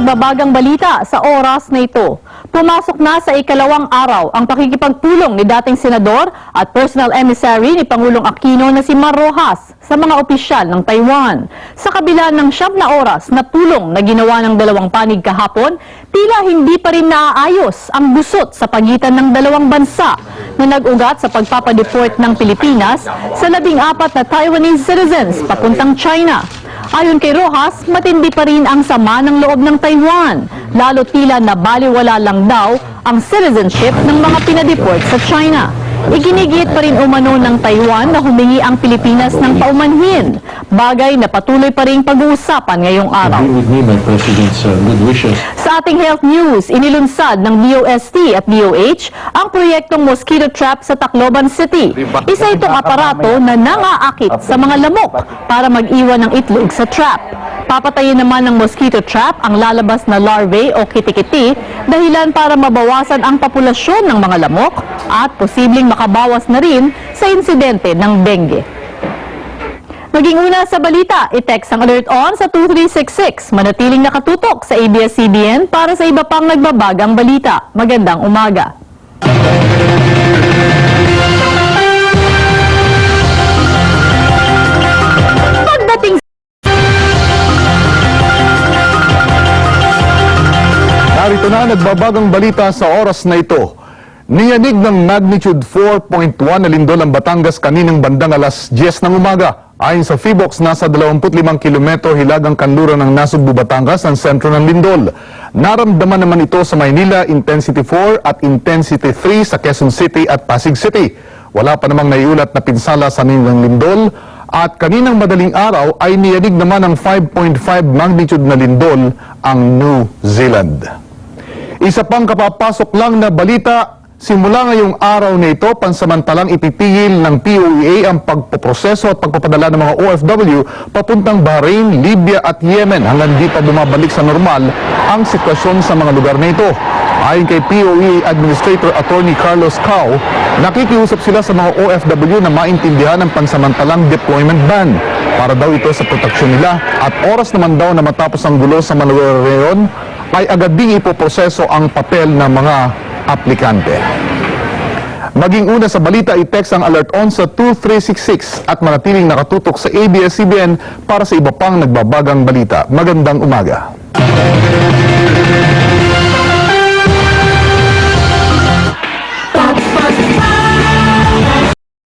nagbabagang balita sa oras na ito. Pumasok na sa ikalawang araw ang pakikipagpulong ni dating senador at personal emissary ni Pangulong Aquino na si Mar Rojas sa mga opisyal ng Taiwan. Sa kabila ng 9 na oras na pulong na ginawa ng dalawang panig kahapon, tila hindi pa rin naaayos ang gusot sa pagitan ng dalawang bansa na nag-ugat sa pagpapadeport ng Pilipinas sa 14 na Taiwanese citizens papuntang China. Ayon kay Rojas, matindi pa rin ang sama ng loob ng Taiwan, lalo tila nabaliwala lang daw ang citizenship ng mga pinadeport sa China. Iginigit pa rin umano ng Taiwan na humingi ang Pilipinas ng paumanhin, bagay na patuloy pa rin pag-uusapan ngayong araw. Sa ating health news, inilunsad ng DOST at DOH ang proyektong mosquito trap sa Tacloban City. Isa itong aparato na nangaakit sa mga lamok para mag-iwan ng itlog sa trap. Papatayin naman ng mosquito trap ang lalabas na larvae o kitikiti, dahilan para mabawasan ang populasyon ng mga lamok at posibleng makabawas na rin sa insidente ng dengue. Maging una sa balita, i-text ang Alert On sa 2366. Manatiling nakatutok sa ABS-CBN para sa iba pang nagbabagang balita. Magandang umaga. Narito na nagbabagang balita sa oras na ito. Niyanig ng magnitude 4.1 na lindol ang Batangas kaninang bandang alas 10 ng umaga. Ayon sa PHIVOX, nasa 25 kilometro hilagang kanluran ng Nasugbu, Batangas ang sentro ng lindol. Naramdaman naman ito sa Maynila, intensity 4 at intensity 3 sa Quezon City at Pasig City. Wala pa namang naiulat na pinsala sa nilang lindol at kaninang madaling araw ay niyanig naman ng 5.5 magnitude na lindol ang New Zealand. Isa pang kapapasok lang na balita, simula ngayong araw na ito, pansamantalang ipitigil ng POEA ang pagpoproseso at pagpapadala ng mga OFW papuntang Bahrain, Libya at Yemen hanggang di pa bumabalik sa normal ang sitwasyon sa mga lugar na ito. Ayon kay POEA Administrator Attorney Carlos Cao, nakikiusap sila sa mga OFW na maintindihan ang pansamantalang deployment ban para daw ito sa proteksyon nila at oras naman daw na matapos ang gulo sa mga lugar ngayon ay agad ding ipoproseso ang papel ng mga aplikante. Maging una sa balita, i-text ang Alert On sa 2366 at manatiling nakatutok sa ABS-CBN para sa iba pang nagbabagang balita. Magandang umaga.